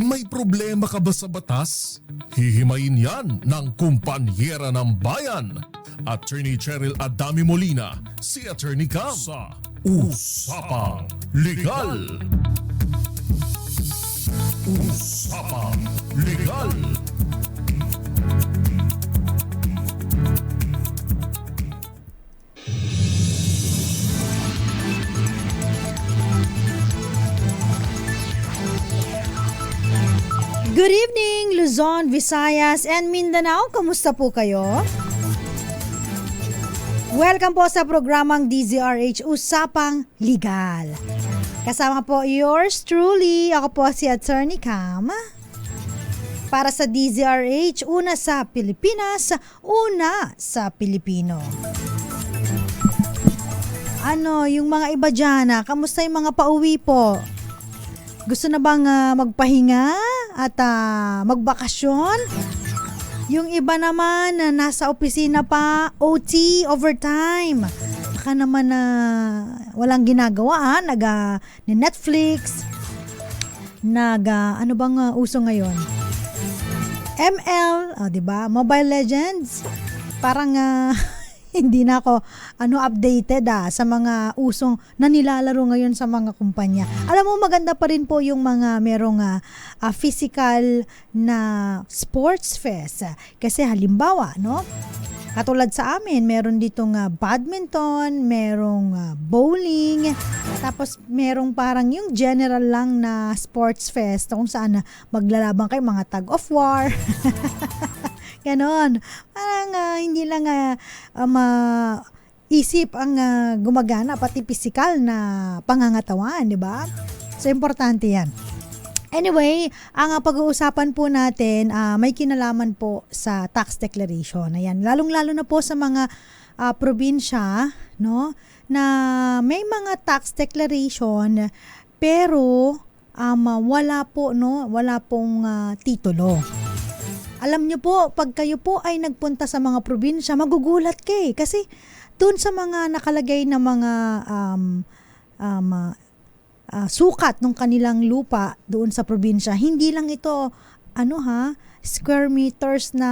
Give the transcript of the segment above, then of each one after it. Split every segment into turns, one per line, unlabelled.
May problema ka ba sa batas? Hihimayin yan ng kumpanyera ng bayan. Attorney Cheryl Adami Molina, si Attorney Cam sa Usapang Legal. Usapang Legal.
Good evening, Luzon, Visayas, and Mindanao. Kamusta po kayo? Welcome po sa programang DZRH Usapang Legal. Kasama po yours truly, ako po si Attorney Cam. Para sa DZRH, una sa Pilipinas, una sa Pilipino. Yung mga iba dyan, kamusta yung mga pauwi po? Gusto na bang magpahinga at magbakasyon? Yung iba naman na nasa opisina pa, OT, overtime. Baka naman walang ginagawa, nag-Netflix, ano bang uso ngayon? ML, diba? Mobile Legends. Parang hindi na ako updated sa mga usong na nilalaro ngayon sa mga kumpanya. Alam mo, maganda pa rin po yung mga merong physical na sports fest. Kasi halimbawa, no? Katulad sa amin, meron ditong badminton, merong bowling, tapos merong parang yung general lang na sports fest kung saan maglalabang kayo mga tug of war. Ganon. Parang hindi lang isip ang gumagana, pati physical na pangangatawan, di ba? So, importante yan. Anyway, ang pag-uusapan po natin, may kinalaman po sa tax declaration. Ayan, lalong-lalo na po sa mga probinsya, no, na may mga tax declaration, pero wala pong titulo. Alam nyo po, pag kayo po ay nagpunta sa mga probinsya, magugulat kayo. Kasi doon sa mga nakalagay na mga sukat ng kanilang lupa doon sa probinsya, hindi lang ito, square meters na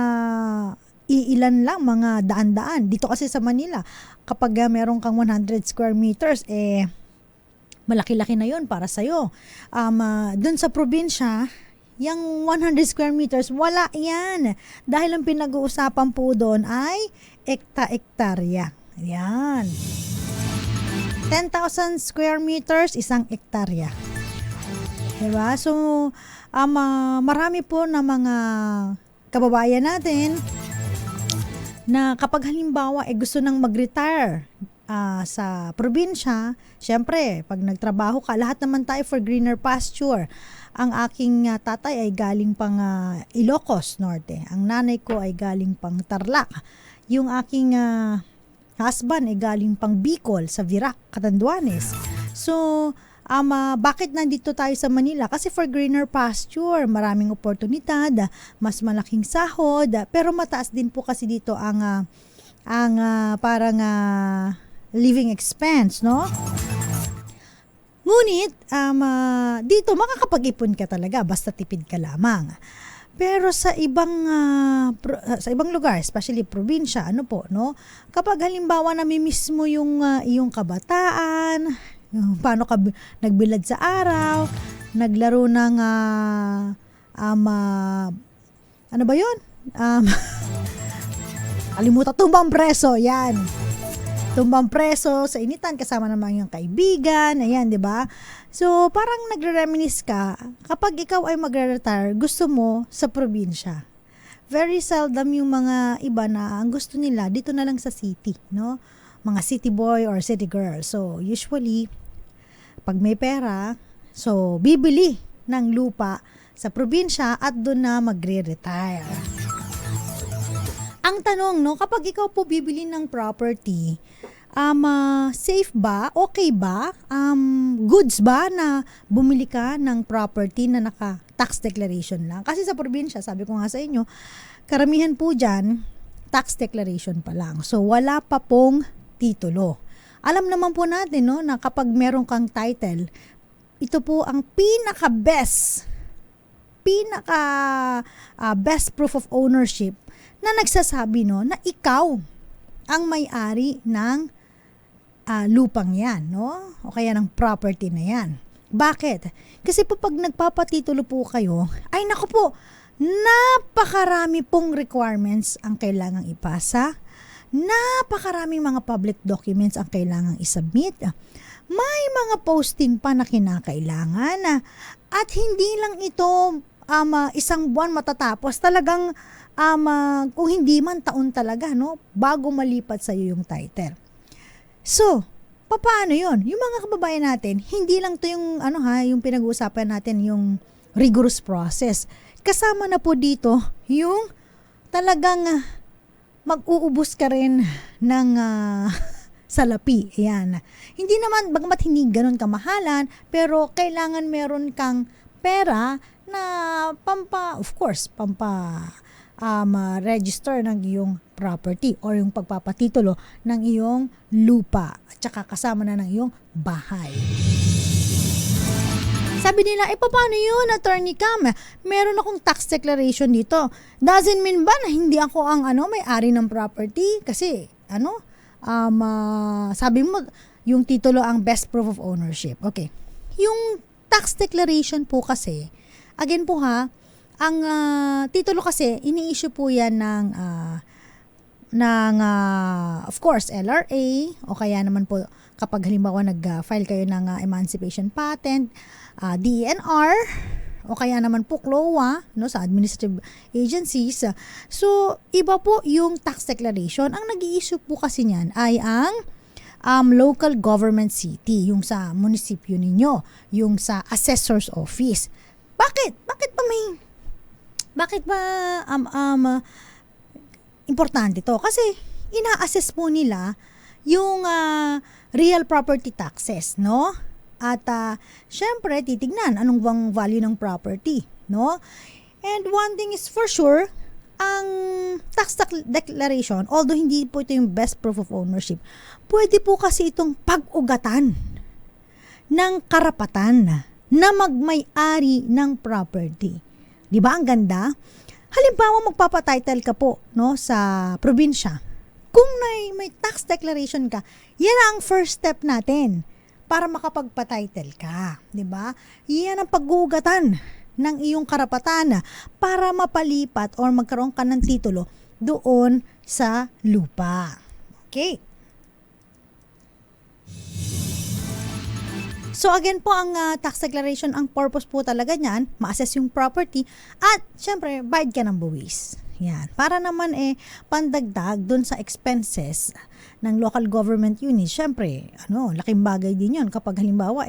iilan lang, mga daan-daan. Dito kasi sa Manila, kapag meron kang 100 square meters, malaki-laki na yon para sa'yo. Doon sa probinsya, yung 100 square meters, wala yan. Dahil ang pinag-uusapan po doon ay ekta-ektarya. Yan. 10,000 square meters, isang ektarya. Diba? So, marami po na mga kababayan natin na kapag halimbawa gusto nang mag-retire sa probinsya, syempre, pag nagtrabaho ka, lahat naman tayo for greener pasture. Ang aking tatay ay galing pang Ilocos Norte. Ang nanay ko ay galing pang Tarlac. Yung aking husband ay galing pang Bicol sa Virac, Catanduanes. So, bakit nandito tayo sa Manila? Kasi for greener pasture, maraming oportunidad, mas malaking sahod, pero mataas din po kasi dito ang parang living expense, no? Ngunit, dito makakapag-ipon ka talaga, basta tipid ka lamang. Pero sa ibang lugar, especially probinsya, no? Kapag halimbawa namimiss mo yung iyong kabataan, paano ka nagbilad sa araw, naglaro ng ano ba yun? Kalimutan, tumbang preso, yan. Tumbang preso sa initan kasama naman yung kaibigan, ayan, 'di ba? So, parang nagre-reminisce ka kapag ikaw ay magre-retire, gusto mo sa probinsya. Very seldom yung mga iba na ang gusto nila dito na lang sa city, no? Mga city boy or city girl. So, usually pag may pera, so bibili ng lupa sa probinsya at doon na magre-retire. Ang tanong, no, kapag ikaw po bibili ng property, safe ba? Okay ba? Goods ba na bumili ka ng property na naka-tax declaration lang? Kasi sa probinsya, sabi ko nga sa inyo, karamihan po dyan, tax declaration pa lang. So, wala pa pong titulo. Alam naman po natin, no, na kapag meron kang title, ito po ang pinaka-best pinaka best proof of ownership na nagsasabi no na ikaw ang may-ari ng lupang yan, no? O kaya ng property na yan. Bakit? Kasi po pag nagpapatitulo po kayo, ay naku po, napakarami pong requirements ang kailangang ipasa. Napakaraming mga public documents ang kailangang isubmit. May mga posting pa na kinakailangan. At hindi lang ito isang buwan matatapos. Talagang kung hindi man taon talaga, no? Bago malipat sa iyo yung title. So, paano yun? Yung mga kababayan natin, hindi lang to yung yung pinag-uusapan natin yung rigorous process. Kasama na po dito yung talagang mag-uubos ka rin ng salapi. Ayan. Hindi naman, bagamat hindi ganun kamahalan, pero kailangan meron kang pera na register ng iyong property or yung pagpapatitulo ng iyong lupa at saka kasama na ng iyong bahay. Sabi nila, paano yun, Attorney Cam? Meron akong tax declaration dito. Doesn't mean ba na hindi ako ang may-ari ng property? Kasi, sabi mo, yung titulo ang best proof of ownership. Okay. Yung tax declaration po kasi, again po ang titulo kasi, ini-issue po yan ng of course, LRA, o kaya naman po, kapag halimbawa nag-file kayo ng emancipation patent, DENR, o kaya naman po CLOA, no, sa administrative agencies. So, iba po yung tax declaration. Ang nag-i-issue po kasi niyan ay ang local government city, yung sa munisipyo ninyo, yung sa assessor's office. Bakit? Bakit ba importante to? Kasi ina-assess po nila yung real property taxes, no? At syempre titignan anong bang value ng property, no? And one thing is for sure, ang tax declaration, although hindi po ito yung best proof of ownership, pwede po kasi itong pag-ugatan ng karapatan na magmay-ari ng property. Di ba ang ganda? Halimbawa magpapatitle ka po, no, sa probinsya. Kung may tax declaration ka, yan ang first step natin para makapagpa-title ka, 'di ba? Yan ang pag-uugatan ng iyong karapatan para mapalipat or magkaroon ka ng titulo doon sa lupa. Okay? So again po, ang tax declaration, ang purpose po talaga niyan, ma-assess yung property at syempre bayad ka ng buwis. Yan. Para naman pandagdag dun sa expenses ng local government unit. Syempre, laking bagay din yun kapag halimbawa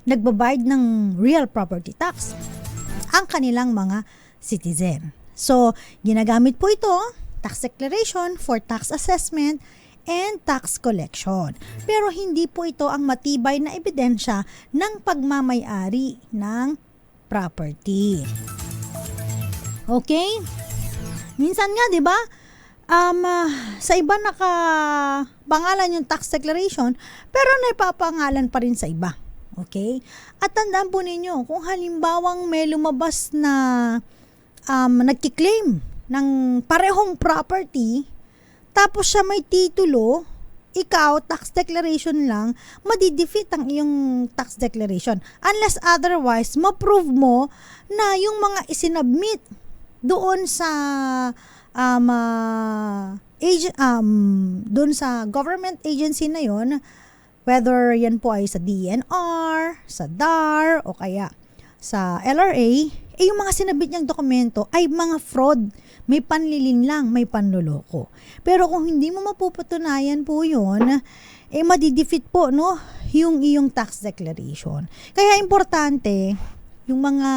nagbabayad ng real property tax ang kanilang mga citizen. So, ginagamit po ito, tax declaration for tax assessment and tax collection. Pero hindi po ito ang matibay na ebidensya ng pagmamay-ari ng property. Okay? Minsan nga, 'di ba? Sa iba nakapangalan yung tax declaration, pero naipapangalan pa rin sa iba. Okay? At tandaan po ninyo, kung halimbawang may lumabas na nagki-claim ng parehong property, tapos siya may titulo, ikaw, tax declaration lang, madidefeat ang iyong tax declaration. Unless otherwise, ma-prove mo na yung mga isinabmit doon sa doon sa government agency na yon, whether yan po ay sa DENR, sa DAR, o kaya sa LRA, yung mga sinabit niyang dokumento ay mga fraud, may panlilinlang, may panloloko. Pero kung hindi mo mapupatunayan po yun, madidefeat po, no, yung iyong tax declaration. Kaya importante, yung mga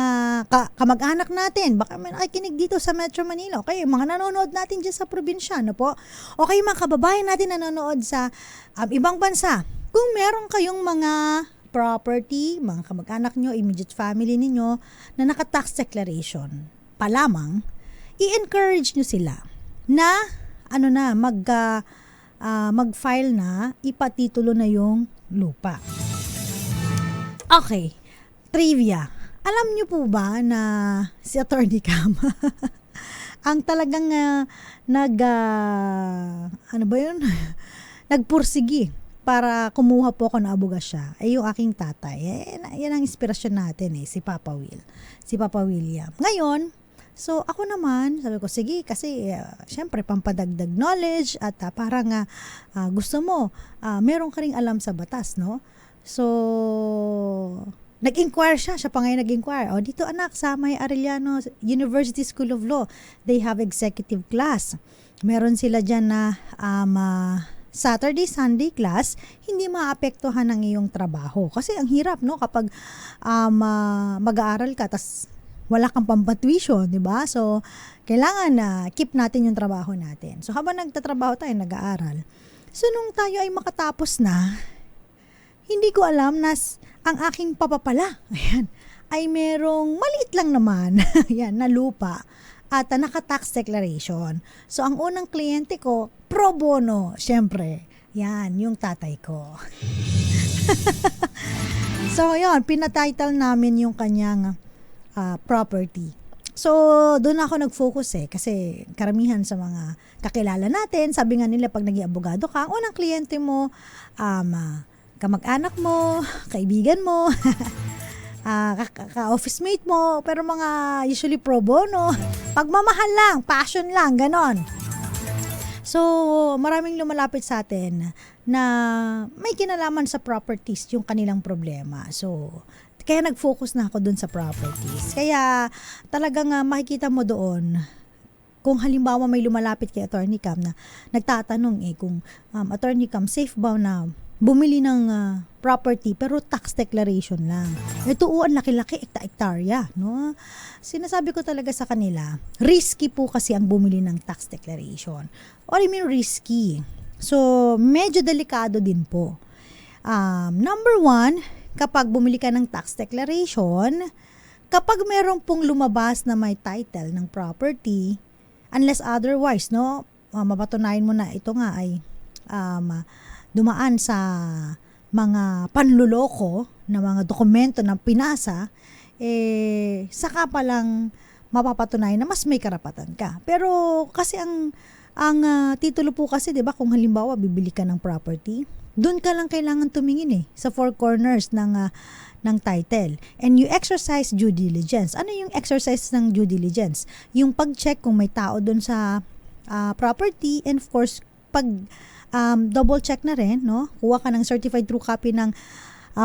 kamag-anak natin, baka may nakikinig dito sa Metro Manila, okay, yung mga nanonood natin dyan sa probinsya, no po, okay, mga kababayan natin nanonood sa ibang bansa, kung meron kayong mga property, mga kamag-anak nyo, immediate family ninyo, na naka-tax declaration pa lamang, i-encourage nyo sila na, mag-file na, ipatitulo na yung lupa. Okay, trivia. Alam niyo po ba na si Attorney Cam ang talagang ano ba yun? Nagpursigi para kumuha po ako ng abogasya ay yung aking tatay. Yan ang inspirasyon natin si Papa Will. Si Papa William. Ngayon, so ako naman, sabi ko, sige, kasi syempre pampadagdag knowledge at parang gusto mo, meron ka ring alam sa batas, no? So, nag-inquire siya pa ngayon nag-inquire. O, dito anak, sa may Arellano University School of Law, they have executive class. Meron sila dyan na Saturday, Sunday class, hindi maapektuhan ng iyong trabaho. Kasi ang hirap, no? Kapag mag-aaral ka, tas wala kang pampatuition, di ba? So, kailangan na keep natin yung trabaho natin. So, habang nagtatrabaho tayo, nag-aaral. So, nung tayo ay makatapos na, hindi ko alam na ang aking papa pala, ayan, ay merong maliit lang naman, ayan, na lupa at naka-tax declaration. So, ang unang kliyente ko, pro bono, syempre, yan, yung tatay ko. So, yun, pinatitle namin yung kanyang property. So, doon ako nag-focus kasi karamihan sa mga kakilala natin, sabi nga nila pag naging abogado ka, ang unang kliyente mo, kamag-anak mo, kaibigan mo, ka-office mate mo, pero mga usually pro bono, pagmamahal lang, passion lang, ganon. So, maraming lumalapit sa atin na may kinalaman sa properties yung kanilang problema. So, kaya nag-focus na ako dun sa properties. Kaya talagang makikita mo doon, kung halimbawa may lumalapit kay Attorney Cam na nagtatanong kung Attorney Cam, safe ba na bumili ng property pero tax declaration lang. Ito ang laki-laki, ekta-ektarya, no? Sinasabi ko talaga sa kanila, risky po kasi ang bumili ng tax declaration. What do you mean risky? So, medyo delikado din po. Number one, kapag bumili ka ng tax declaration, kapag meron pong lumabas na may title ng property, unless otherwise, no, mapatunayan mo na ito nga ay dumaan sa mga panluloko na mga dokumento na pinasa, saka pa lang mapapatunayan na mas may karapatan ka. Pero kasi ang titulo po kasi, 'di ba, kung halimbawa bibili ka ng property, doon ka lang kailangan tumingin sa four corners ng title. And you exercise due diligence. Ano yung exercise ng due diligence? Yung pag-check kung may tao doon sa property, and of course, pag double check na rin, no? Kuha ka ng certified true copy ng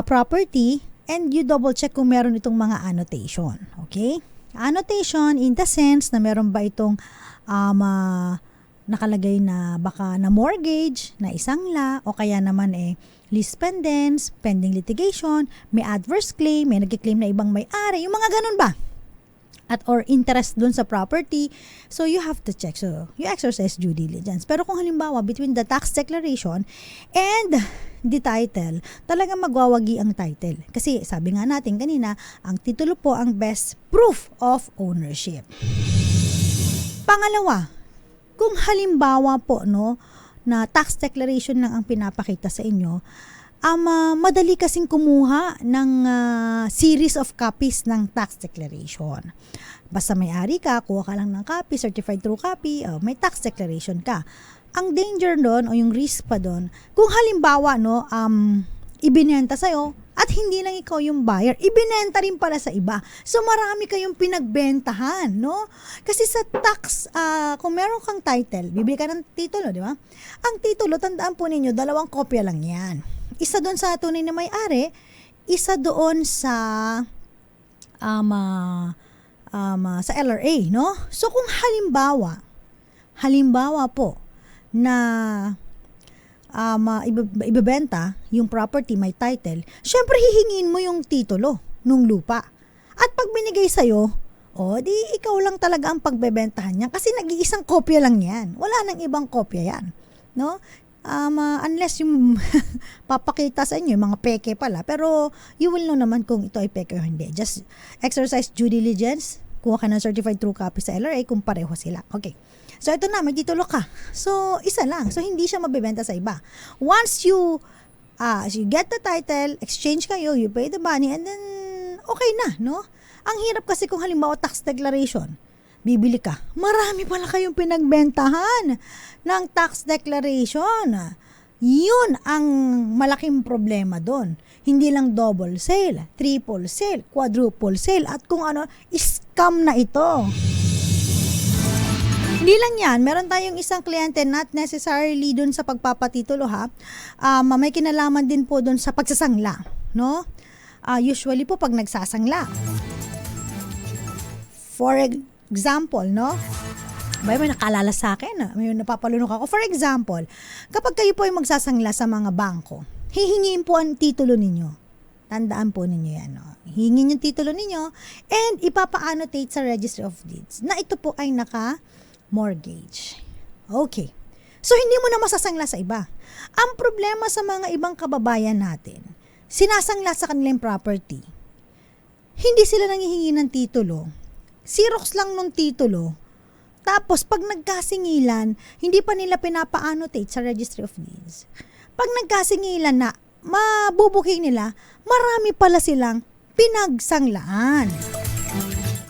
property, and you double check kung meron itong mga annotation. Okay? Annotation in the sense na meron ba itong nakalagay na baka na mortgage, na isangla, o kaya naman lease pendants, pending litigation, may adverse claim, may nag-claim na ibang may-ari, yung mga ganun ba? At or interest dun sa property. So, you have to check. So, you exercise due diligence. Pero kung halimbawa, between the tax declaration and the title, talagang magwawagi ang title. Kasi, sabi nga natin kanina, ang titulo po ang best proof of ownership. Pangalawa, kung halimbawa po, no, na tax declaration lang ang pinapakita sa inyo, madali kasing kumuha ng series of copies ng tax declaration. Basta may-ari ka, kuha ka lang ng copy, certified true copy, may tax declaration ka. Ang danger doon o yung risk pa doon, kung halimbawa no, ibinenta sa'yo at hindi lang ikaw yung buyer, ibinenta rin pala sa iba. So marami kayong pinagbentahan, no? Kasi sa tax, kung meron kang title, bibili ka ng titulo, di ba? Ang titulo, tandaan po ninyo, 2 kopya lang yan. Isa doon sa tunay na may-ari, isa doon sa sa LRA, no? So kung halimbawa po na ibebenta yung property, may title, syempre hihingin mo yung titulo nung lupa. At pag binigay sa'yo, di ikaw lang talaga ang pagbebentahan niya kasi nag-iisang kopya lang yan. Wala nang ibang kopya yan, no? Unless yung papakita sa inyo, mga peke pala. Pero you will know naman kung ito ay peke o hindi. Just exercise due diligence. Kuha ka ng certified true copy sa LRA kung pareho sila. Okay. So ito na, may titulo ka. So isa lang. So hindi siya mabibenta sa iba. Once you get the title, exchange kayo, you pay the money, and then okay na, no? Ang hirap kasi kung halimbawa tax declaration, bibili ka, marami pala kayong pinagbentahan ng tax declaration. Yun ang malaking problema doon. Hindi lang double sale, triple sale, quadruple sale, at kung ano, scam na ito. Hindi lang yan, meron tayong isang kliyente, not necessarily dun sa pagpapatitulo ha, may kinalaman din po dun sa pagsasangla, no? Usually po pag nagsasangla. For example, no? May nakalala sa akin, may napapalunok ako. For example, kapag kayo po ay magsasangla sa mga bangko, hihingiin po ang titulo ninyo. Tandaan po ninyo yan. No? Hingin yung titulo ninyo and ipapa-annotate sa Registry of Deeds na ito po ay naka-mortgage. Okay. So, hindi mo na masasangla sa iba. Ang problema sa mga ibang kababayan natin, sinasangla sa kanilang property. Hindi sila nanghihingi ng titulo. Xerox lang nung titulo. Tapos, pag nagkasingilan, hindi pa nila pinapa-annotate sa Registry of Deeds. Pag nagkasingilan na, mabubuking nila, marami pala silang pinagsanglaan.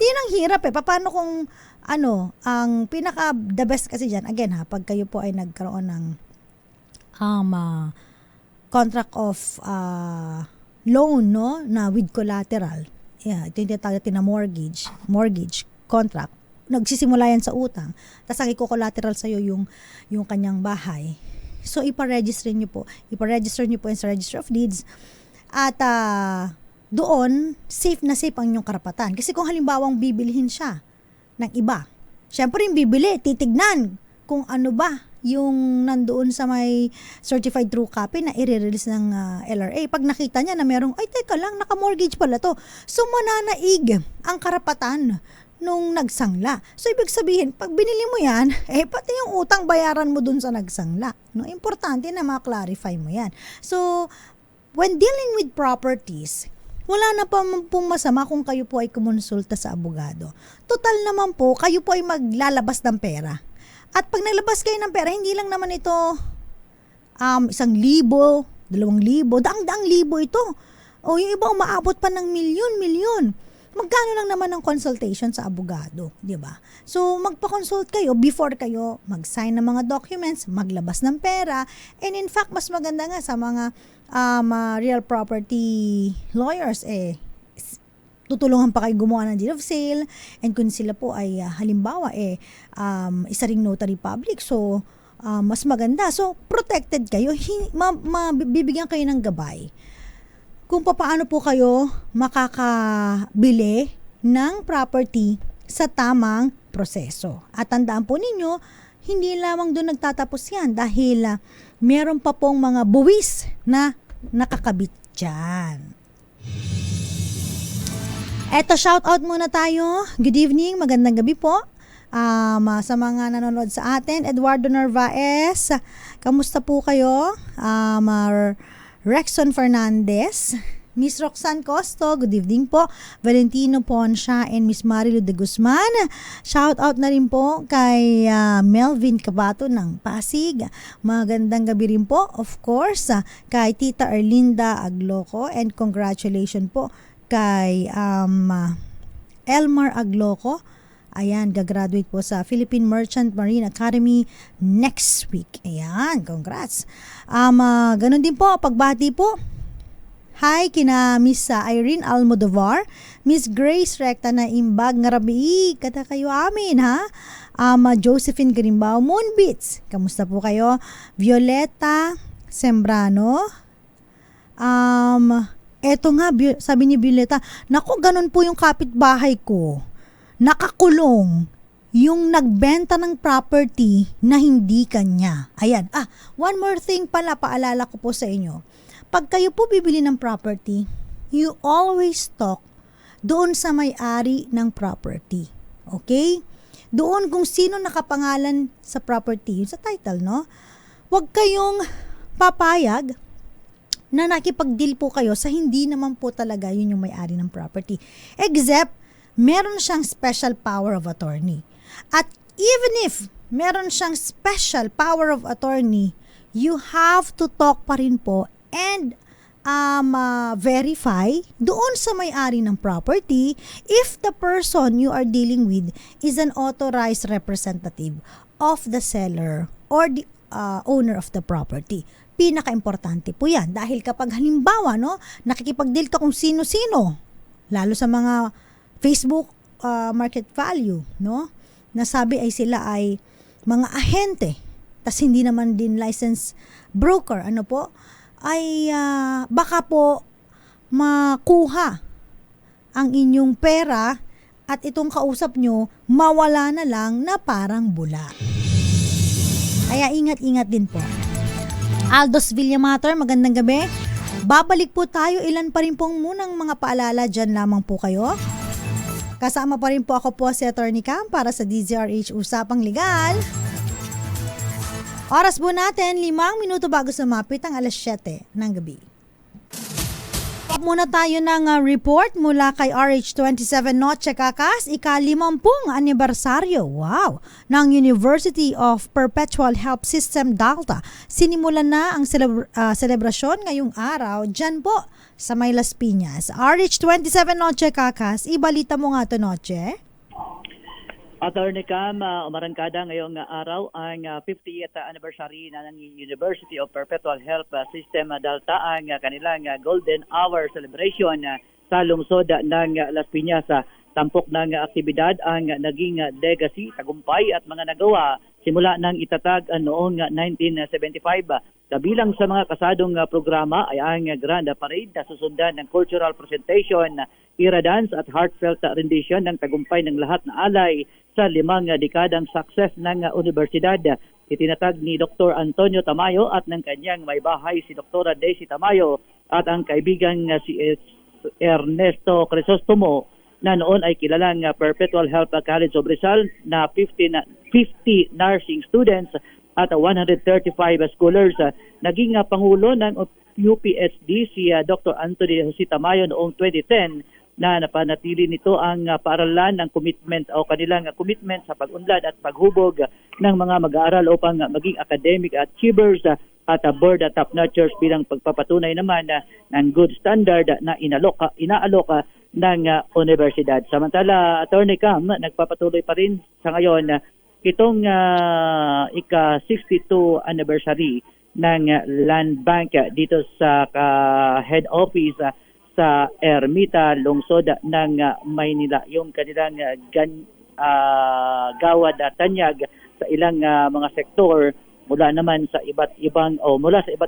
Yan ang hirap eh. Paano kung, ang the best kasi dyan, again ha, pag kayo po ay nagkaroon ng contract of loan, no, na with collateral. Yeah, ito yung tinatawag na mortgage contract. Nagsisimula yan sa utang, tapos ang i-collateral sa'yo yung kanyang bahay. So, iparegister nyo po yan sa Registry of Deeds at doon, safe na safe ang inyong karapatan. Kasi kung halimbawang bibilihin siya ng iba, syempre yung bibili, titignan kung ano ba yung nandoon sa may certified true copy na i-release ng LRA. Pag nakita niya na merong, ay teka lang, naka-mortgage pala to. So, mananaig ang karapatan nung nagsangla. So, ibig sabihin, pag binili mo yan, pati yung utang bayaran mo dun sa nagsangla. No? Importante na ma-clarify mo yan. So, when dealing with properties, wala na pa pong masama kung kayo po ay kumonsulta sa abogado. Total naman po, kayo po ay maglalabas ng pera. At pag naglabas kayo ng pera, hindi lang naman ito 1,000, 2,000, daang libo ito. O yung iba umaabot pa ng milyon. Magkano lang naman ang consultation sa abogado, di ba? So, magpa-consult kayo before kayo mag-sign ng mga documents, maglabas ng pera, and in fact, mas maganda nga sa mga real property lawyers, tutulungan pa kayo gumawa ng deed of sale, and kung sila po ay halimbawa, isa ring notary public, so, mas maganda. So, protected kayo, bibigyan kayo ng gabay kung paano po kayo makakabili ng property sa tamang proseso. At tandaan po ninyo, hindi lamang doon nagtatapos yan dahil meron pa pong mga buwis na nakakabit dyan. Eto, shout out muna tayo. Good evening, magandang gabi po. Sa mga nanonood sa atin, Eduardo Narvaez, kamusta po kayo? Rexon Fernandez, Miss Roxanne Costo, good evening po. Valentino Poncia and Miss Marilu de Guzman. Shout out na rin po kay Melvin Cabato ng Pasig. Magandang gabi rin po, of course, kay Tita Erlinda Agloco, and congratulations po kay Elmar Agloco. Ayan, gagraduate po sa Philippine Merchant Marine Academy next week. Ayan, congrats. Ganun din po, pagbati po. Hi, kina Miss Irene Almodovar, Miss Grace Recta na imbag nga rabi, kata kayo amin ha. Josephine Garimbao, Moonbeats, kamusta po kayo? Violeta Sembrano. Eto nga, sabi ni Violeta, naku, ganun po yung kapitbahay ko. Nakakulong yung nagbenta ng property na hindi kanya. Ayan. One more thing pala, paalala ko po sa inyo. Pag kayo po bibili ng property, you always talk doon sa may-ari ng property. Okay? Doon kung sino nakapangalan sa property, sa title, no? Huwag kayong papayag na nakipag-deal po kayo sa hindi naman po talaga yun yung may-ari ng property. Except, meron siyang special power of attorney. At even if meron siyang special power of attorney, you have to talk pa rin po and verify doon sa may-ari ng property if the person you are dealing with is an authorized representative of the seller or the owner of the property. Pinaka-importante po yan dahil kapag halimbawa nakikipag-deal ka kung sino-sino, lalo sa mga Facebook market value, nasabi ay sila ay mga ahente, tas hindi naman din licensed broker, ay baka po makuha ang inyong pera at itong kausap nyo mawala na lang na parang bula. Kaya ingat-ingat din po. Aldos Villamater, magandang gabi. Babalik po tayo, ilan pa rin pong munang mga paalala, dyan lamang po kayo. Kasama pa rin po ako po si Attorney Cam para sa DZRH Usapang Legal. Oras po natin, 5 minuto bago sumapit ang alas 7 ng gabi. Muna tayo ng report mula kay RH27 Noche Cacas, ika-50 anibersaryo, ng University of Perpetual Help System Delta. Sinimulan na ang selebrasyon ngayong araw dyan po sa May Las Piñas. RH27 Noche Cacas, ibalita mo nga to, Noche.
Attorney Cam, umarangkada ngayong araw ang 50th anniversary ng University of Perpetual Help System Delta, ang kanilang Golden Hour Celebration sa lungsod ng Las Piñas. Tampok ng aktibidad ang naging legacy, tagumpay at mga nagawa simula ng itatag noong 1975. Kabilang sa mga kasadong programa ay ang Grand Parade na susundan ng cultural presentation, era dance at heartfelt rendition ng tagumpay ng lahat na alay sa 5 dekadang success ng universidad. Itinatag ni Dr. Antonio Tamayo at ng kanyang may bahay si Dr. Daisy Tamayo at ang kaibigang si Ernesto Crisostomo na noon ay kilalang Perpetual Help College of Rizal na 50 nursing students at 135 scholars. Naging pangulo ng UPSD si Dr. Anthony Jose Tamayo noong 2010 na napanatili nito ang paaralan ng commitment o kanilang commitment sa pag-unlad at paghubog ng mga mag-aaral upang maging academic achievers at board top-notchers bilang pagpapatunay naman ng good standard na inaaloka ng universidad. Samantala, Attorney Cam, nagpapatuloy pa rin sa ngayon itong ika-62 anniversary ng Land Bank dito sa head office sa Ermita, lungsod ng Maynila. Yung kanilang gawad tanyag sa ilang mga sektor mula sa iba't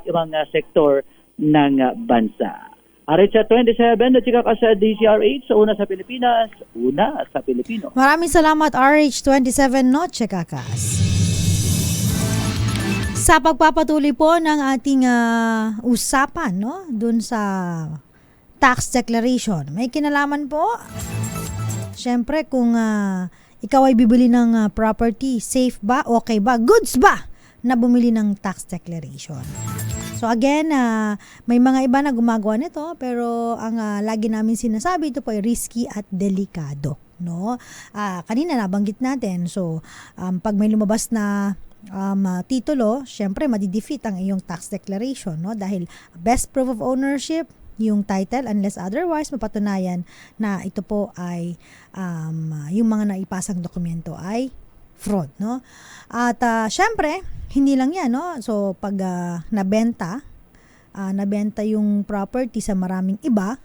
ibang sektor ng bansa. Aritsa 27, chika ka sa DZRH, una sa Pilipinas, una sa Pilipino.
Maraming salamat, RH27 Noche Cacas. Sa pagpapatuloy po ng ating usapan, dun sa tax declaration, may kinalaman po. Siyempre, kung ikaw ay bibili ng property, safe ba, okay ba, goods ba na bumili ng tax declaration? So again, may mga iba na gumagawa nito, pero ang lagi namin sinasabi, ito po ay risky at delikado. Kanina nabanggit natin, so pag may lumabas na titulo, syempre madidefeat ang iyong tax declaration, dahil best proof of ownership, yung title, unless otherwise mapatunayan na ito po ay yung mga naipasang dokumento ay fraud, At syempre, hindi lang yan, So pag nabenta yung property sa maraming iba,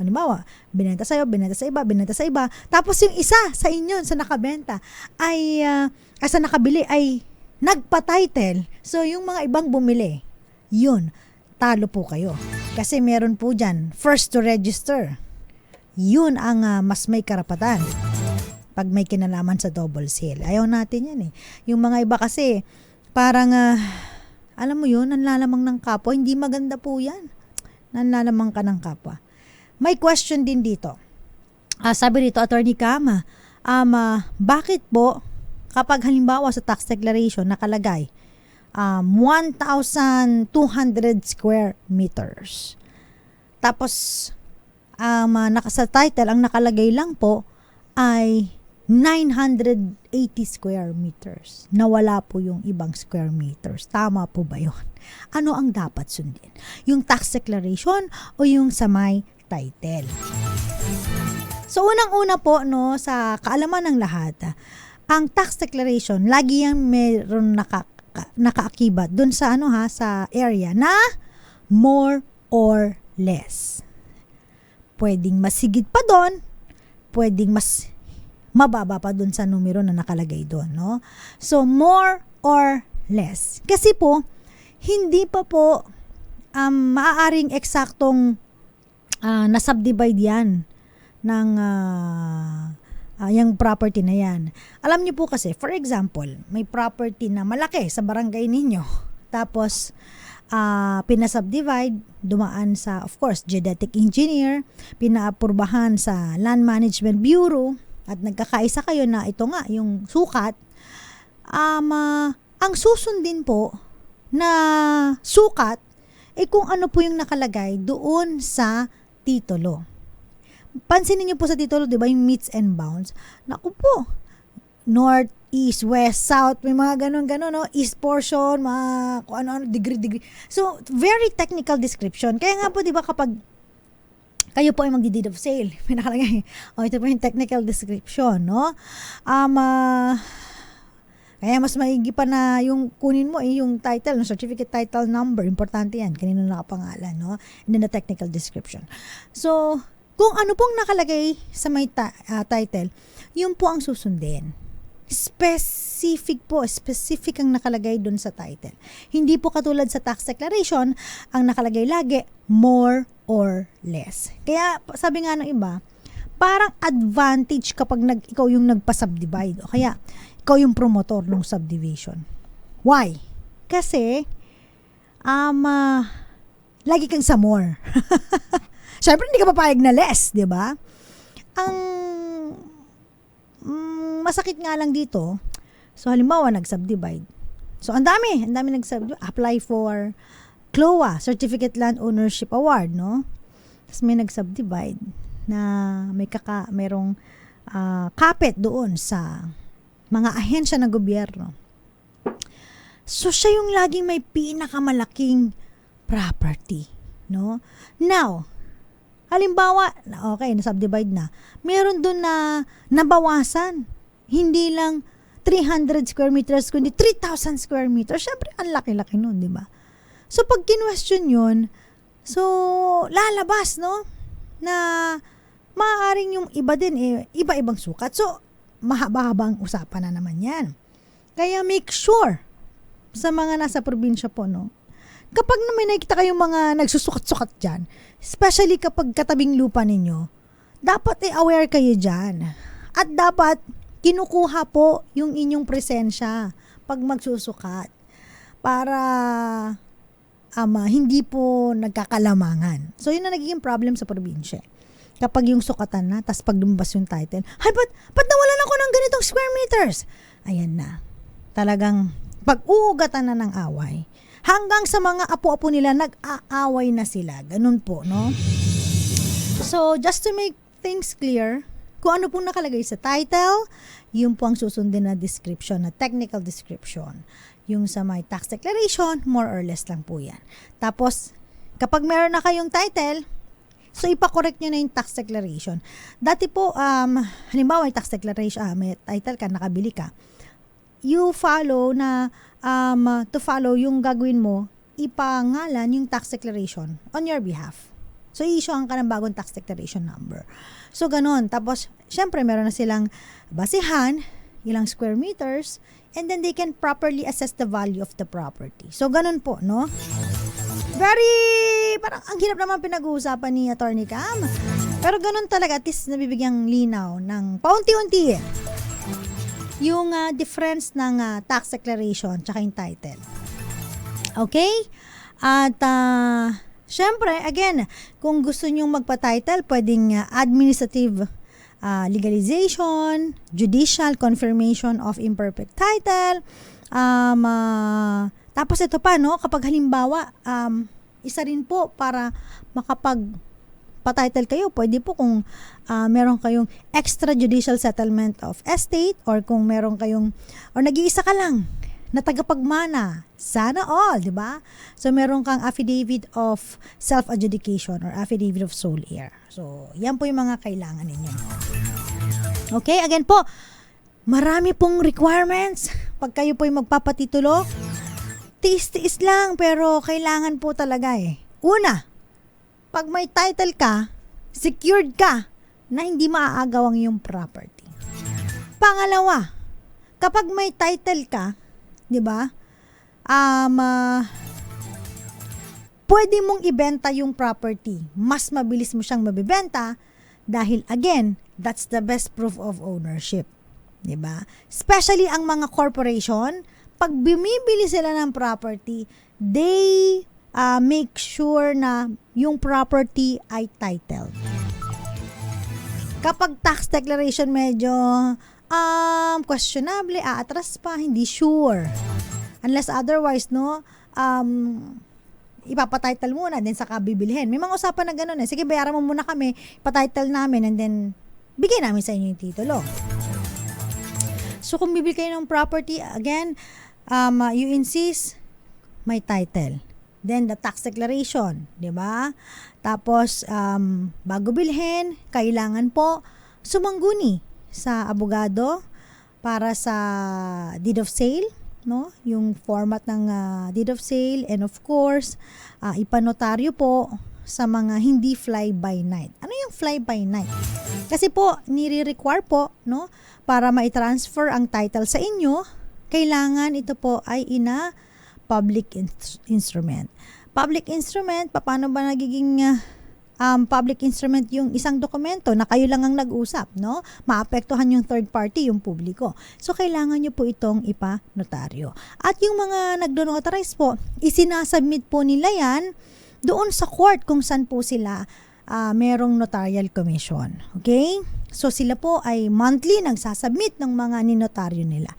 Halimbawa, binenta sa iba, tapos yung isa sa inyo sa nakabenta ay sa nakabili ay nagpa-title. So yung mga ibang bumili, yun, talo po kayo. Kasi meron po dyan, first to register. Yun ang mas may karapatan pag may kinalaman sa double sale. Ayaw natin yan Yung mga iba kasi, parang, alam mo yun, nanlalamang ng kapwa. Hindi maganda po yan. Nanlalamang ka ng kapwa. May question din dito. Sabi dito, Attorney Cam, bakit po, kapag halimbawa sa tax declaration nakalagay, 1,200 square meters. Tapos, sa title, ang nakalagay lang po ay 980 square meters. Nawala po yung ibang square meters. Tama po ba yun? Ano ang dapat sundin? Yung tax declaration o yung sa may title? So, unang-una po, no, sa kaalaman ng lahat, ang tax declaration, lagi yan meron nakaakibat dun sa, sa area na more or less. Pwedeng masigit pa doon, pwedeng mas mababa pa doon sa numero na nakalagay doon, no? So, more or less. Kasi po, hindi pa po maaaring eksaktong na-subdivide yan ng yung property na yan. Alam niyo po kasi, for example, may property na malaki sa barangay ninyo. Tapos, pinasubdivide, dumaan sa, of course, geodetic engineer, pinaapurbahan sa Land Management Bureau, at nagkakaisa kayo na ito nga, yung sukat. Ang susundin po na sukat, kung ano po yung nakalagay doon sa titulo. Pansinin niyo po sa titulo, di ba, yung meets and bounds. Naku po, north, east, west, south, may mga ganon-ganon, no? East portion, mga kung ano-ano, degree. So, very technical description. Kaya nga po, di ba, kapag kayo po ay magdi-deed of sale, may nakalagay, ito po yung technical description, no? Kaya mas maigi pa na yung kunin mo yung title, certificate title number, importante yan, kanino nakapangalan, no? And then the technical description. So, kung ano pong nakalagay sa may title, yun po ang susundin. Specific ang nakalagay dun sa title. Hindi po katulad sa tax declaration, ang nakalagay lagi, more or less. Kaya, sabi nga ng iba, parang advantage kapag ikaw yung nagpa-subdivide, o kaya, ikaw yung promotor ng subdivision. Why? Kasi, lagi kang sa more. Siyempre, hindi ka papayag na less, di ba? Ang masakit nga lang dito, so halimbawa, nag-subdivide. So, ang dami nag-subdivide. Apply for CLOA, Certificate Land Ownership Award, no? Tapos may nag-subdivide na merong kapit doon sa mga ahensya ng gobyerno. So, siya yung laging may pinakamalaking property, no? Now, halimbawa, okay, na-subdivide na. Meron doon na nabawasan. Hindi lang 300 square meters, kundi 3,000 square meters. Siyempre, ang laki-laki nun, di ba? So, pag kinwestiyon yun, so, lalabas, no? Na maaaring yung iba din, iba-ibang sukat. So, mahaba-habang usapan na naman yan. Kaya make sure sa mga nasa probinsya po, no? Kapag may nakikita kayong mga nagsusukat-sukat dyan, especially kapag katabing lupa ninyo, dapat aware kayo dyan. At dapat kinukuha po yung inyong presensya pag magsusukat para hindi po nagkakalamangan. So, yun na nagiging problem sa probinsya. Kapag yung sukatan na, tas pag lumabas yung title, ay, ba't nawalan ako ng ganitong square meters? Ayan na. Talagang pag-uugatan na ng away. Hanggang sa mga apo-apo nila, nag-aaway na sila. Ganun po, no? So, just to make things clear, kung ano pong nakalagay sa title, yun po ang susundin na description, na technical description. Yung sa my tax declaration, more or less lang po yan. Tapos, kapag meron na kayong title, so ipakorek nyo na yung tax declaration. Dati po, halimbawa may tax declaration, may title ka, nakabili ka, you follow na, to follow yung gagawin mo, ipangalan yung tax declaration on your behalf. So, i-issuean ka ng bagong tax declaration number. So, ganun. Tapos, syempre, meron na silang basihan, ilang square meters, and then they can properly assess the value of the property. So, ganun po, no? Parang ang hirap naman pinag-uusapan ni Attorney Cam. Pero ganun talaga, at least nabibigyang linaw ng paunti-unti yung difference ng tax declaration tsaka yung title. Okay? At syempre, again, kung gusto nyong magpa-title, pwedeng administrative legalization, judicial confirmation of imperfect title, tapos ito pa, no, kapag halimbawa, isa rin po para pa-title kayo, pwede po kung meron kayong extrajudicial settlement of estate or kung meron kayong, or nag-iisa ka lang na tagapagmana. Sana all, di ba? So, meron kang affidavit of self-adjudication or affidavit of sole heir. So, yan po yung mga kailangan ninyo. Okay, again po, marami pong requirements. Pag kayo po yung magpapatitulo, tiis-tiis lang, pero kailangan po talaga eh. Una, pag may title ka, secured ka na hindi maaagaw ang iyong property. Pangalawa, kapag may title ka, di ba? Pwede mong ibenta yung property. Mas mabilis mo siyang mabibenta dahil again, that's the best proof of ownership. Di ba? Especially ang mga corporation, pag bumibili sila ng property, they make sure na yung property ay titled. Kapag tax declaration medyo questionable, aatras pa, hindi sure. Unless otherwise, no, ipapatitle muna, then saka bibilhin. May mga usapan na gano'n eh. Sige, bayaran mo muna kami, ipatitle namin, and then bigay namin sa inyo yung titulo. So, kung bibili kayo ng property, again, you insist, may title. Then, the tax declaration, di ba? Tapos, bago bilhin, kailangan po sumangguni sa abogado para sa deed of sale, no? Yung format ng deed of sale, and of course, ipanotaryo po sa mga hindi fly-by-night. Ano yung fly-by-night? Kasi po, nire-require po, no? Para ma-transfer ang title sa inyo, kailangan ito po ay ina public instrument. Public instrument, paano ba nagiging public instrument yung isang dokumento na kayo lang ang nag-usap, no? Maapektuhan yung third party, yung publiko. So, kailangan nyo po itong ipanotaryo. At yung mga nagdo-notarize po, isinasubmit po nila yan doon sa court kung saan po sila merong notarial commission. Okay? So, sila po ay monthly nagsasubmit ng mga ninotaryo nila.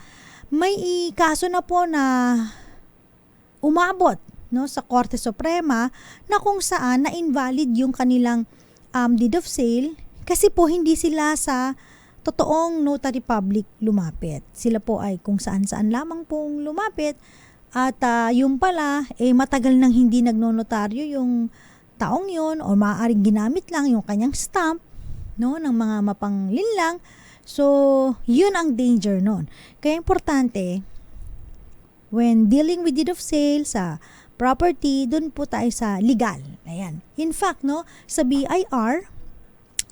May kaso na po na umabot, no, sa Korte Suprema na kung saan na-invalid yung kanilang deed of sale kasi po hindi sila sa totoong notary public lumapit. Sila po ay kung saan-saan lamang pong lumapit at yung pala matagal nang hindi nagnonotaryo yung taong yun o maaaring ginamit lang yung kanyang stamp, no, ng mga mapanglinlang. So, yun ang danger nun. Kaya importante, when dealing with deed of sale sa property, dun po tayo sa legal. Ayan. In fact, no, sa BIR,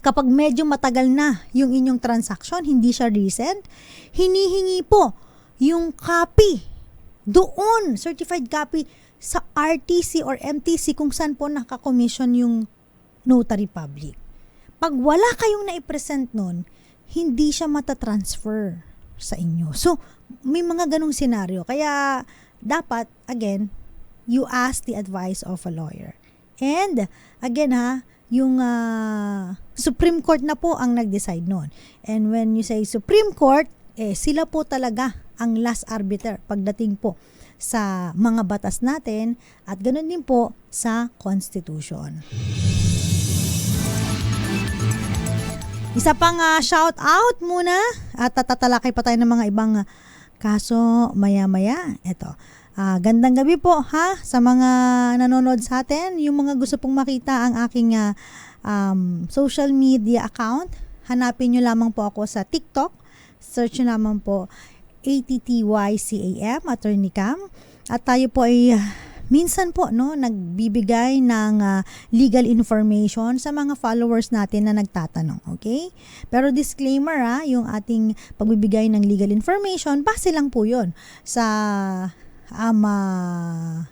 kapag medyo matagal na yung inyong transaction, hindi siya recent, hinihingi po yung copy doon, certified copy sa RTC or MTC kung saan po nakakommission yung notary public. Pag wala kayong naipresent nun, hindi siya matatransfer sa inyo. So, may mga ganong senaryo. Kaya, dapat, again, you ask the advice of a lawyer. And, again yung Supreme Court na po ang nag-decide noon. And when you say Supreme Court, sila po talaga ang last arbiter pagdating po sa mga batas natin at ganoon din po sa Constitution. Isa pang shout out muna at tatalakay pa tayo ng mga ibang kaso maya-maya. Ito. Gandang gabi po sa mga nanonood sa atin. Yung mga gusto pong makita ang aking social media account, hanapin nyo lamang po ako sa TikTok. Search nyo lamang po ATTYCAM, Attorney Cam. At tayo po ay minsan po nagbibigay ng legal information sa mga followers natin na nagtatanong, okay? Pero disclaimer yung ating pagbibigay ng legal information, base lang po 'yon sa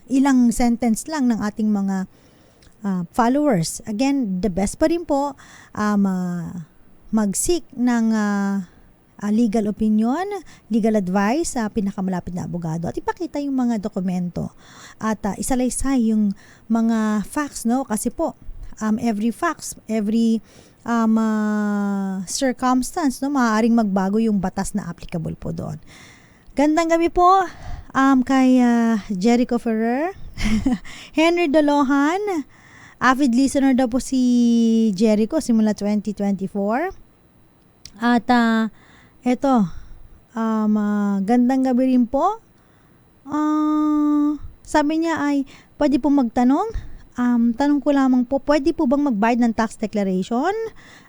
ilang sentence lang ng ating mga followers. Again, the best pa rin po mag-seek ng legal opinion, legal advice sa pinakamalapit na abogado at ipakita yung mga dokumento at isalaysay yung mga facts, no? Kasi po every facts, every circumstance, no, maaaring magbago yung batas na applicable po doon. Gandang gabi po kay Jericho Ferrer, Henry Dolohan, Avid listener daw po si Jericho simula 2024. At eto, gandang gabi rin po. Sabi niya ay, pwede po magtanong. Tanong ko lamang po, pwede po bang magbayad ng tax declaration?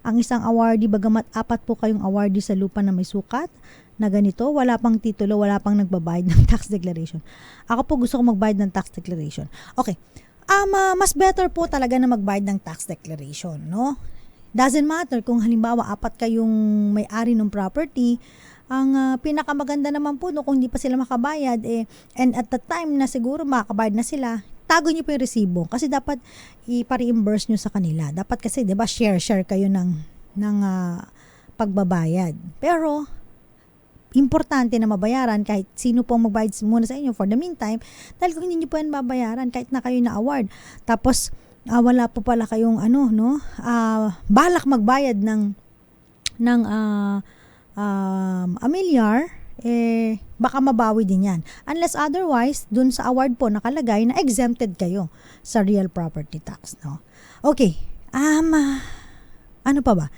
Ang isang awardee, bagamat 4 po kayong awardee sa lupa na may sukat na ganito, wala pang titulo, wala pang nagbabayad ng tax declaration. Ako po gusto ko magbayad ng tax declaration. Okay. Mas better po talaga na magbayad ng tax declaration, no? Doesn't matter kung halimbawa 4 kayong may-ari ng property, ang pinakamaganda naman po no, kung hindi pa sila makabayad and at the time na siguro makakabayad na sila, tago niyo po yung resibo kasi dapat i-reimburse niyo sa kanila. Dapat kasi 'di ba share kayo ng pagbabayad. Pero importante na mabayaran kahit sino pong magbayad muna sa inyo for the meantime dahil kung hindi niyo po yan babayaran kahit na kayo na award tapos wala po pala kayong balak magbayad ng amilyar, baka mabawi din yan. Unless otherwise, dun sa award po nakalagay na exempted kayo sa real property tax, no? Okay. Ano pa ba?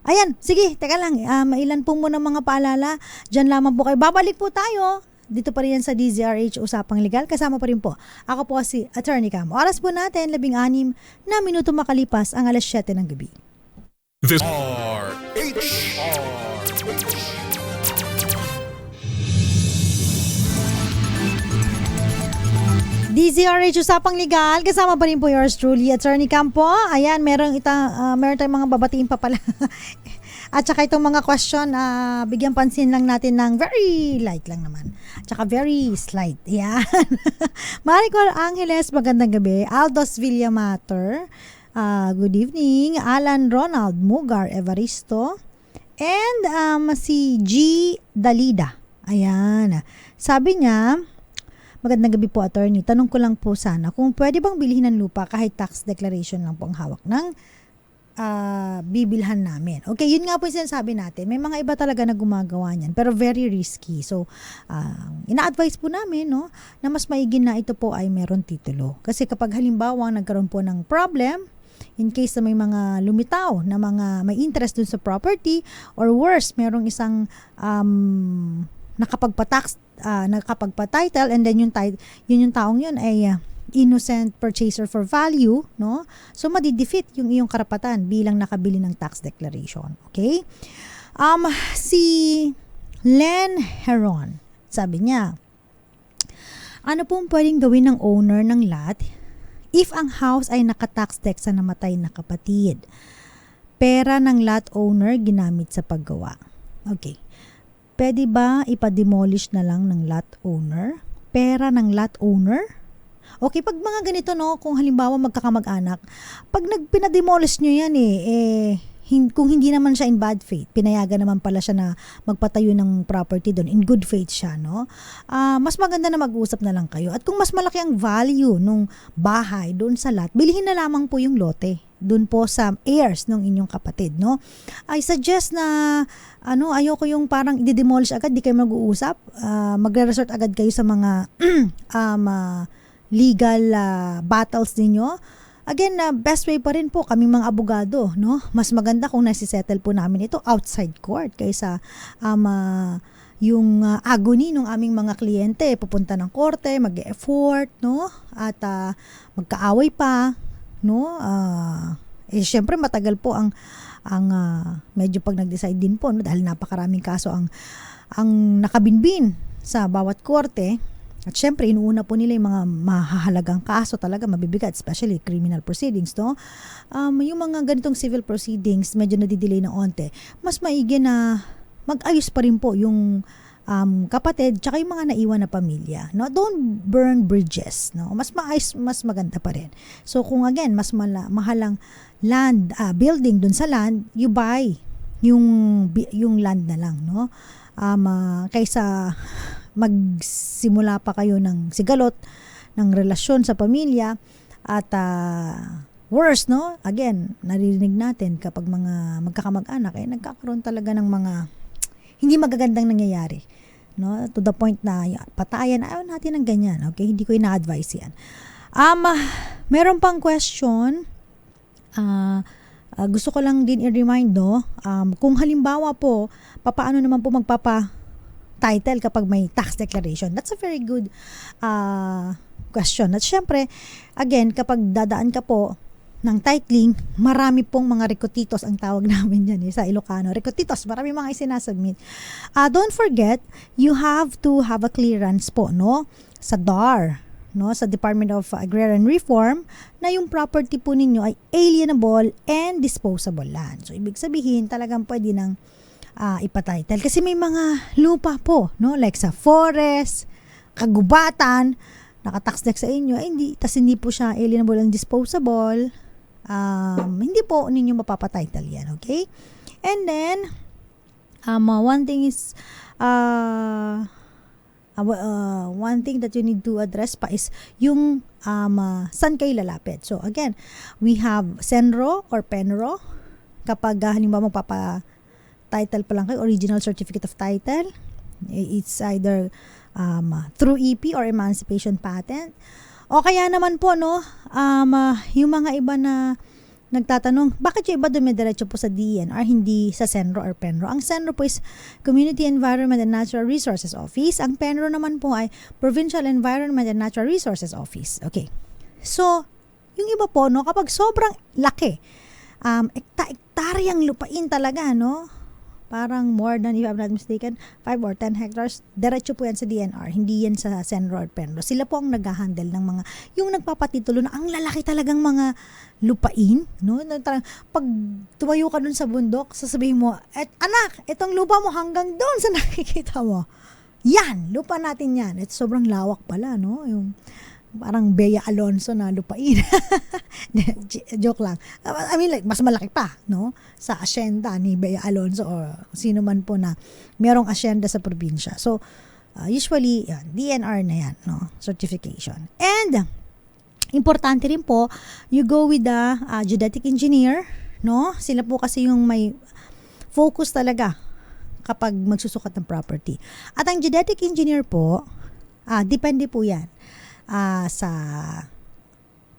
Ayan, sige, teka lang. Mailan po muna mga paalala. Diyan lamang po kayo. Babalik po tayo. Dito pa rin yan sa DZRH Usapang Legal. Kasama pa rin po. Ako po si Attorney Cam. Oras po natin, 16 na minuto makalipas ang 7:00 ng gabi.
This RH.
DZRH Usapang Legal. Kasama pa rin po yours truly, Attorney Cam po. Ayan, meron tayong mga babatiin pa pala. At saka itong mga question, bigyan pansin lang natin ng very light lang naman. At saka very slight. Yan. Maricor Angeles, magandang gabi. Aldos Villamater, good evening. Alan Ronald Mugar Evaristo. And si G. Dalida. Ayan. Sabi niya, magandang gabi po, attorney. Tanong ko lang po sana kung pwede bang bilhin ng lupa kahit tax declaration lang po ang hawak ng bibilhan namin. Okay, yun nga po yung sinasabi natin. May mga iba talaga na gumagawa niyan, pero very risky. So, ina-advise po namin, no, na mas maigin na ito po ay meron titulo. Kasi kapag halimbawa nagkaroon po ng problem, in case na may mga lumitaw na mga may interest dun sa property, or worse, merong isang nakapagpa-title and then yung taong yun ay innocent purchaser for value, no? So madi-defeat yung iyong karapatan bilang nakabili ng tax declaration. Okay? Si Len Heron, sabi niya, ano pong pwedeng gawin ng owner ng lot if ang house ay naka-tax deck sa namatay na kapatid? Pera ng lot owner ginamit sa paggawa. Okay. Pwede ba ipa-demolish na lang ng lot owner? Pera ng lot owner? Okay, pag mga ganito, no, kung halimbawa magkakamag-anak, pag pinademolish nyo yan kung hindi naman siya in bad faith, pinayagan naman pala siya na magpatayo ng property doon, in good faith siya, no? Mas maganda na mag-usap na lang kayo. At kung mas malaki ang value nung bahay doon sa lot, bilhin na lamang po yung lote doon po sa heirs ng inyong kapatid, no? I suggest na ayoko yung parang i-demolish agad, di kayo mag-uusap, magre-resort agad kayo sa mga legal battles ninyo. Again, best way pa rin po kaming mga abogado, no? Mas maganda kung nasisettle po namin ito outside court kaysa yung agony ng aming mga kliyente pupunta ng korte, mag-effort, no? At magkaaway pa, no? Syempre matagal po ang medyo pag nag-decide din po, no? Dahil napakaraming kaso ang nakabinbin sa bawat korte. At syempre, inuuna po nila yung mga mahahalagang kaso talaga, mabibigat, especially criminal proceedings, no? Yung mga ganitong civil proceedings, medyo nadidelay ng onte. Mas maigi na mag-ayos pa rin po yung kapatid, tsaka yung mga naiwan na pamilya, no? Don't burn bridges, no? Mas maayos, mas maganda pa rin. So, kung again, mas mahalang land, building dun sa land, you buy yung land na lang, no? Kaysa magsimula pa kayo ng sigalot ng relasyon sa pamilya at worse, no? Again, naririnig natin kapag mga magkakamag-anak nagkakaroon talaga ng mga hindi magagandang nangyayari, no? To the point na patayan, ayaw natin ng ganyan. Okay, hindi ko ina-advise yan. Meron pang question Gusto ko lang din i-remind, no, kung halimbawa po, papaano naman po magpapa-title kapag may tax declaration? That's a very good question. At syempre, again, kapag dadaan ka po ng titling, marami pong mga rekotitos ang tawag namin dyan sa Ilocano. Rekotitos, marami mga isinasubmit. Don't forget, you have to have a clearance po, no, sa DAR, no, sa Department of Agrarian Reform, na yung property po ninyo ay alienable and disposable land. So, ibig sabihin, talagang pwede nang ipatitle. Kasi may mga lupa po, no, like sa forest, kagubatan, naka-tax deck sa inyo, hindi po siya alienable and disposable. Hindi po ninyo mapapatitle yan, okay? And then, one thing is, one thing that you need to address pa is yung saan kayo lalapit. So, again, we have Senro or Penro. Kapag halimbawa magpapa-title pa lang kayo, original certificate of title, it's either through EP or emancipation patent. O kaya naman po, no, yung mga iba na nagtatanong, bakit yung iba dumidiretso po sa DENR, hindi sa Senro or Penro? Ang Senro po is Community Environment and Natural Resources Office. Ang Penro naman po ay Provincial Environment and Natural Resources Office. Okay. So, yung iba po, no, kapag sobrang laki, ektaryang lupain talaga, no, parang more than, if I'm not mistaken, 5 or 10 hectares, diretso po yan sa DNR, hindi yan sa Senro or Penro. Sila po ang nag-handle ng mga, yung nagpapatitulo na ang lalaki talagang mga lupain, no? Pag tumayo ka dun sa bundok, sasabihin mo, anak, itong lupa mo hanggang doon sa nakikita mo. Yan, lupa natin yan. At sobrang lawak pala, no? Yung parang Bea Alonso na lupain. Joke lang. I mean, like, mas malaki pa, no? Sa asyenda ni Bea Alonso o sino man po na merong asyenda sa probinsya. So, usually, yan, DNR na yan, no? Certification. And, importante rin po, you go with the geodetic engineer, no? Sila po kasi yung may focus talaga kapag magsusukat ng property. At ang geodetic engineer po, depende po yan sa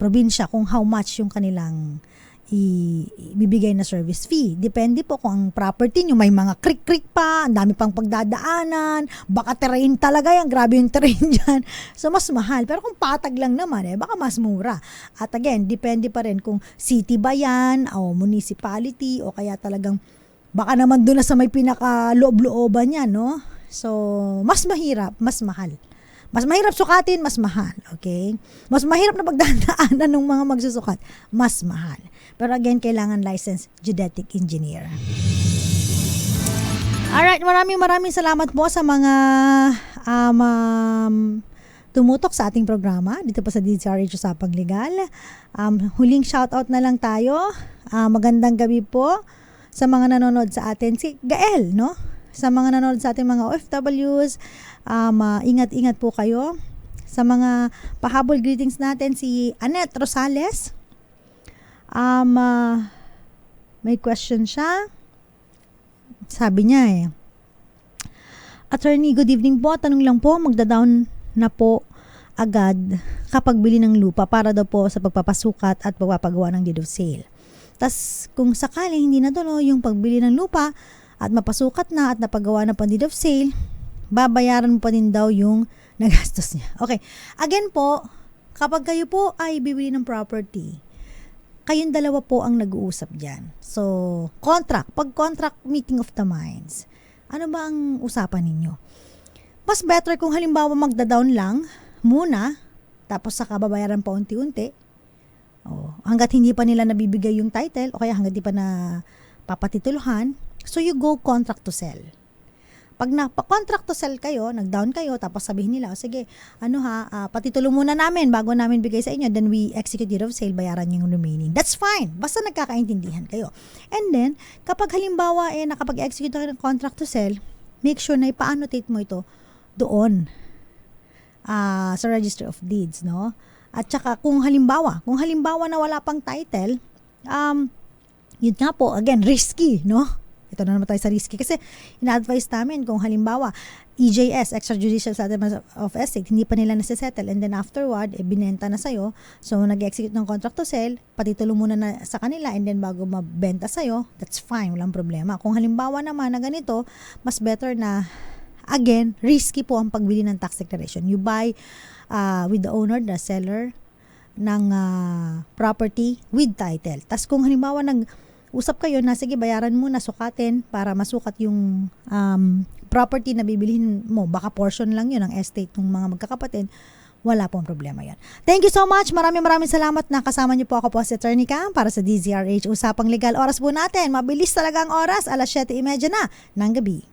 probinsya kung how much yung kanilang ibibigay na service fee. Depende po kung ang property nyo may mga creek-creek pa, ang dami pang pagdadaanan, baka terrain talaga yan, grabe yung terrain dyan. So, mas mahal. Pero kung patag lang naman, baka mas mura. At again, depende pa rin kung city ba yan, o municipality, o kaya talagang baka naman doon na sa may pinaka-loob-looban yan, no? So, mas mahirap, mas mahal. Mas mahirap sukatin, mas mahal. Okay? Mas mahirap na pagdadaanan ng mga magsusukat, mas mahal. Pero again, kailangan licensed geodetic engineer. Alright, maraming salamat po sa mga tumutok sa ating programa dito po sa DZRH Usapang Legal. Huling shoutout na lang tayo. Magandang gabi po sa mga nanonood sa atin. Si Gael, no? Sa mga nanonood sa ating mga OFWs, ingat-ingat po kayo. Sa mga pahabol greetings natin, si Annette Rosales. May question siya. Sabi niya Attorney, good evening po. Tanong lang po, magda-down na po agad kapag bili ng lupa para daw po sa pagpapasukat at pagpapagawa ng deed of sale. Tas kung sakali hindi na doon yung pagbili ng lupa at mapasukat na at napagawa na po deed of sale, babayaran mo pa din daw yung nagastos niya. Okay. Again po, kapag kayo po ay bibili ng property, kayong dalawa po ang nag-uusap dyan. So, pag-contract meeting of the minds, ano ba ang usapan ninyo? Mas better kung halimbawa magda-down lang muna, tapos saka babayaran pa unti-unti, hanggat hindi pa nila nabibigay yung title, o kaya hanggat di pa na papatituluhan, so you go contract to sell. Pag pa-contract to sell kayo, nag-down kayo, tapos sabihin nila, sige, patitulo muna namin bago namin bigay sa inyo, then we execute deed of sale, bayaran yung remaining. That's fine. Basta nagkakaintindihan kayo. And then, kapag halimbawa nakapag-execute kayo ng contract to sell, make sure na ipa-annotate mo ito doon sa Registry of Deeds, no? At saka kung halimbawa na wala pang title, yun nga po, again, risky, no? ito na naman tayo sa risky. Kasi ina-advise namin kung halimbawa, EJS, extrajudicial settlement of estate, hindi pa nila nasisettle and then afterward, binenta na sa'yo. So, nag-execute ng contract to sell, patitulong muna na sa kanila and then bago mabenta sa'yo, that's fine, walang problema. Kung halimbawa naman na ganito, mas better na, again, risky po ang pagbili ng tax declaration. You buy with the owner, the seller, ng property with title. Tas kung halimbawa usap kayo na sige bayaran mo na sukatin para masukat yung property na bibilihin mo, baka portion lang yun ng estate ng mga magkakapatid, wala pong problema yan. Thank you so much. Maraming salamat na kasama niyo po ako po si Attorney Cam para sa DZRH Usapang Legal. Oras po natin, mabilis talaga ang oras, 7:30 na ng gabi.